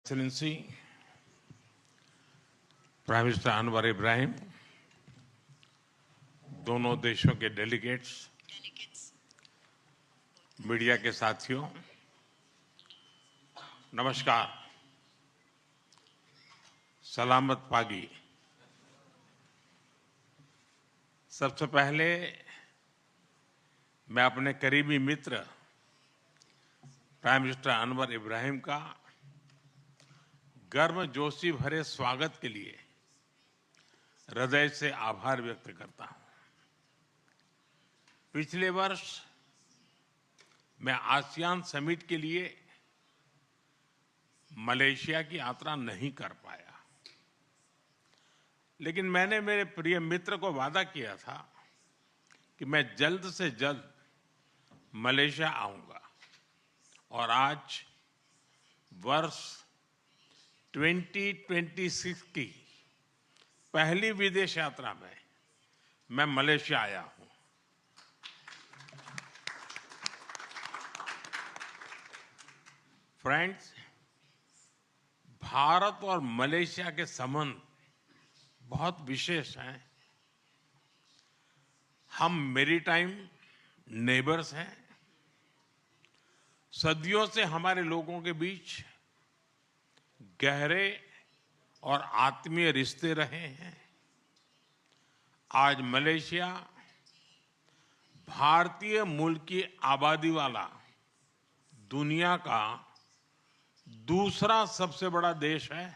Excellency, prime minister Anwar Ibrahim, दोनों देशों के डेलीगेट्स, मीडिया के साथियों, नमस्कार। सलामत पागी। सबसे पहले मैं अपने करीबी मित्र प्राइम मिनिस्टर अनवर इब्राहिम का गर्मजोशी भरे स्वागत के लिए हृदय से आभार व्यक्त करता हूं। पिछले वर्ष मैं आसियान समिट के लिए मलेशिया की यात्रा नहीं कर पाया, लेकिन मैंने मेरे प्रिय मित्र को वादा किया था कि मैं जल्द से जल्द मलेशिया आऊंगा और आज वर्ष 2026 की पहली विदेश यात्रा में मैं मलेशिया आया हूं। फ्रेंड्स, भारत और मलेशिया के संबंध बहुत विशेष हैं। हम मैरीटाइम नेबर्स हैं। सदियों से हमारे लोगों के बीच गहरे और आत्मीय रिश्ते रहे हैं। आज मलेशिया भारतीय मूल की आबादी वाला दुनिया का दूसरा सबसे बड़ा देश है।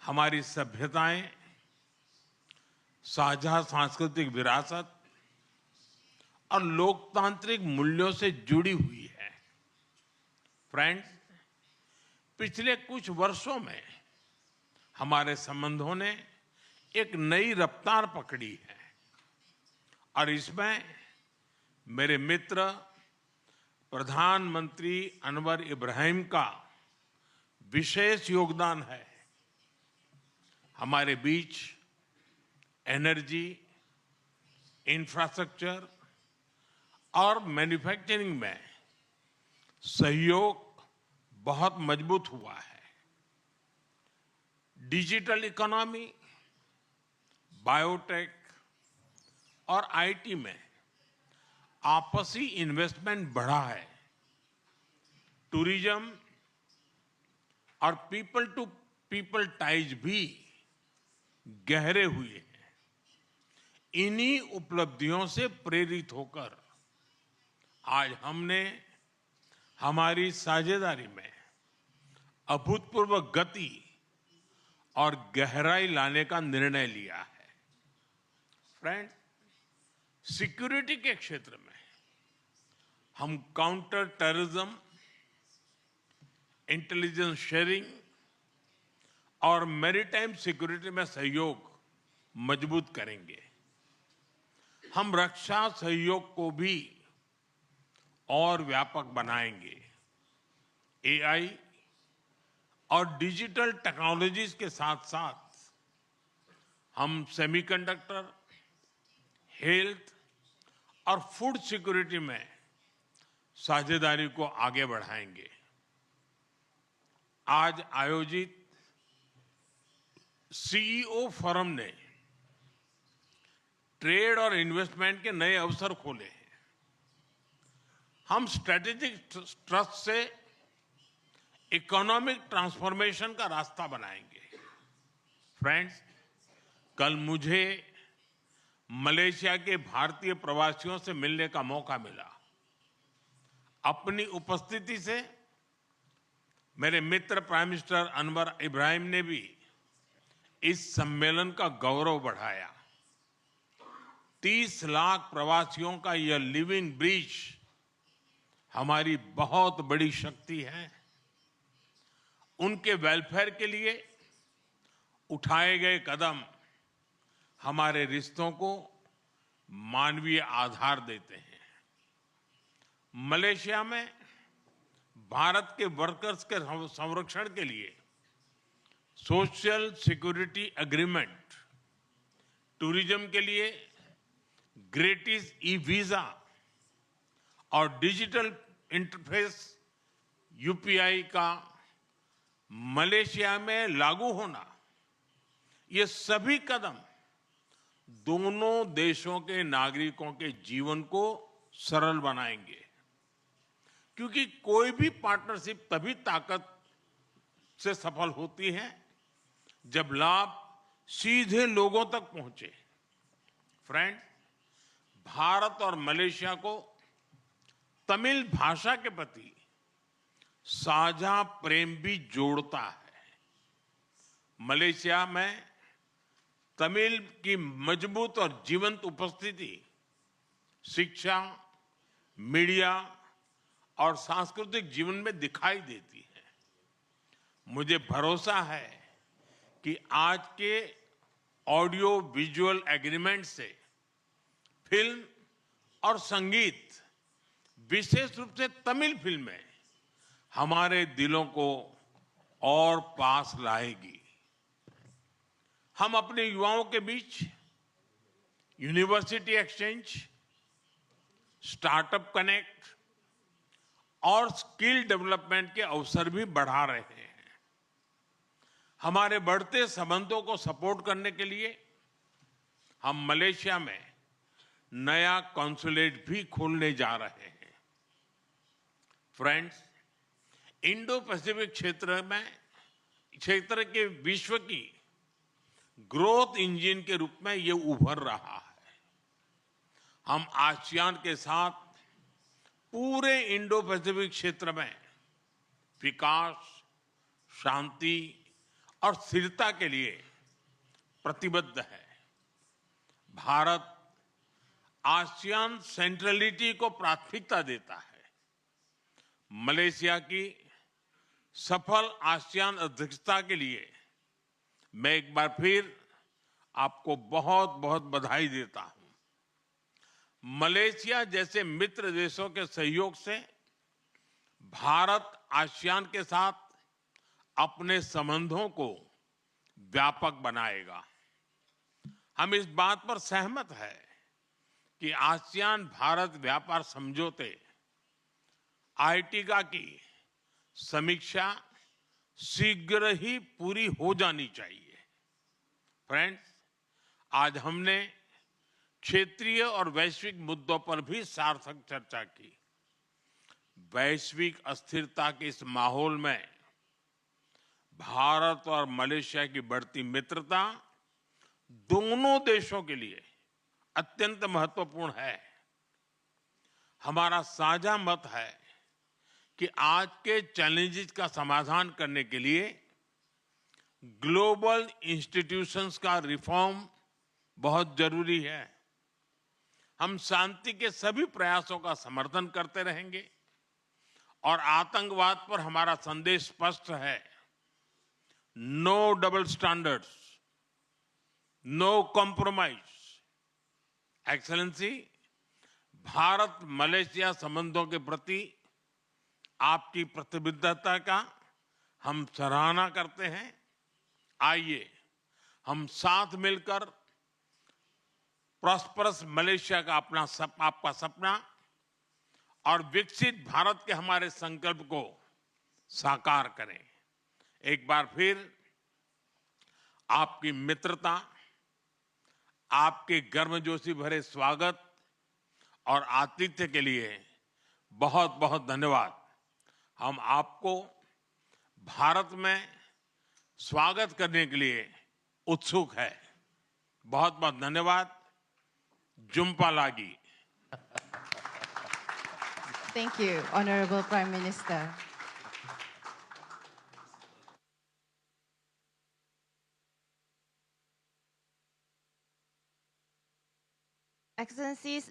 हमारी सभ्यताएं, साझा सांस्कृतिक विरासत और लोकतांत्रिक मूल्यों से जुड़ी हुई है। फ्रेंड्स, पिछले कुछ वर्षों में हमारे संबंधों ने एक नई रफ्तार पकड़ी है और इसमें मेरे मित्र प्रधानमंत्री अनवर इब्राहिम का विशेष योगदान है। हमारे बीच एनर्जी, इंफ्रास्ट्रक्चर और मैन्युफैक्चरिंग में सहयोग बहुत मजबूत हुआ है। डिजिटल इकोनॉमी, बायोटेक और आईटी में आपसी इन्वेस्टमेंट बढ़ा है। टूरिज्म और पीपल टू पीपल टाइज भी गहरे हुए हैं। इन्हीं उपलब्धियों से प्रेरित होकर आज हमने हमारी साझेदारी में अभूतपूर्व गति और गहराई लाने का निर्णय लिया है। फ्रेंड्स, सिक्योरिटी के क्षेत्र में हम काउंटर टेररिज्म, इंटेलिजेंस शेयरिंग और मैरीटाइम सिक्योरिटी में सहयोग मजबूत करेंगे। हम रक्षा सहयोग को भी और व्यापक बनाएंगे। एआई और डिजिटल टेक्नोलॉजीज के साथ साथ हम सेमीकंडक्टर, हेल्थ और फूड सिक्योरिटी में साझेदारी को आगे बढ़ाएंगे। आज आयोजित सीईओ फोरम ने ट्रेड और इन्वेस्टमेंट के नए अवसर खोले हैं। हम स्ट्रेटेजिक ट्रस्ट से इकोनॉमिक ट्रांसफॉर्मेशन का रास्ता बनाएंगे। फ्रेंड्स, कल मुझे मलेशिया के भारतीय प्रवासियों से मिलने का मौका मिला। अपनी उपस्थिति से मेरे मित्र प्राइम मिनिस्टर अनवर इब्राहिम ने भी इस सम्मेलन का गौरव बढ़ाया। 30 लाख प्रवासियों का यह लिविंग ब्रिज हमारी बहुत बड़ी शक्ति है। उनके वेलफेयर के लिए उठाए गए कदम हमारे रिश्तों को मानवीय आधार देते हैं। मलेशिया में भारत के वर्कर्स के संरक्षण के लिए सोशल सिक्योरिटी एग्रीमेंट, टूरिज्म के लिए ग्रेटिस ई वीजा और डिजिटल इंटरफेस यूपीआई का मलेशिया में लागू होना, ये सभी कदम दोनों देशों के नागरिकों के जीवन को सरल बनाएंगे। क्योंकि कोई भी पार्टनरशिप तभी ताकत से सफल होती है जब लाभ सीधे लोगों तक पहुंचे। फ्रेंड, भारत और मलेशिया को तमिल भाषा के प्रति साझा प्रेम भी जोड़ता है। मलेशिया में तमिल की मजबूत और जीवंत उपस्थिति शिक्षा, मीडिया और सांस्कृतिक जीवन में दिखाई देती है। मुझे भरोसा है कि आज के ऑडियो विजुअल एग्रीमेंट से फिल्म और संगीत, विशेष रूप से तमिल फिल्में, हमारे दिलों को और पास लाएगी। हम अपने युवाओं के बीच यूनिवर्सिटी एक्सचेंज, स्टार्टअप कनेक्ट और स्किल डेवलपमेंट के अवसर भी बढ़ा रहे हैं। हमारे बढ़ते संबंधों को सपोर्ट करने के लिए हम मलेशिया में नया कॉन्सुलेट भी खोलने जा रहे हैं। फ्रेंड्स, इंडो पैसिफिक क्षेत्र के विश्व की ग्रोथ इंजन के रूप में ये उभर रहा है। हम आसियान के साथ पूरे इंडो पैसिफिक क्षेत्र में विकास, शांति और स्थिरता के लिए प्रतिबद्ध है। भारत आसियान सेंट्रलिटी को प्राथमिकता देता है। मलेशिया की सफल आसियान अध्यक्षता के लिए मैं एक बार फिर आपको बहुत बहुत बधाई देता हूं। मलेशिया जैसे मित्र देशों के सहयोग से भारत आसियान के साथ अपने संबंधों को व्यापक बनाएगा। हम इस बात पर सहमत हैं कि आसियान भारत व्यापार समझौते आर्टिगा की समीक्षा शीघ्र ही पूरी हो जानी चाहिए। फ्रेंड्स, आज हमने क्षेत्रीय और वैश्विक मुद्दों पर भी सार्थक चर्चा की। वैश्विक अस्थिरता के इस माहौल में भारत और मलेशिया की बढ़ती मित्रता दोनों देशों के लिए अत्यंत महत्वपूर्ण है। हमारा साझा मत है कि आज के चैलेंजेस का समाधान करने के लिए ग्लोबल इंस्टीट्यूशंस का रिफॉर्म बहुत जरूरी है। हम शांति के सभी प्रयासों का समर्थन करते रहेंगे और आतंकवाद पर हमारा संदेश स्पष्ट है। No double standards, no compromise. Excellency, Bharat Malaysia संबंधों के प्रति आपकी प्रतिबद्धता का हम सराहना करते हैं। आइए हम साथ मिलकर प्रॉस्परस मलेशिया का आपका सपना और विकसित भारत के हमारे संकल्प को साकार करें। एक बार फिर आपकी मित्रता, आपके गर्मजोशी भरे स्वागत और आतिथ्य के लिए बहुत बहुत धन्यवाद। हम आपको भारत में स्वागत करने के लिए उत्सुक है। बहुत बहुत धन्यवाद। जुम्पा लागी। Thank you, Honorable Prime Minister. Excellencies,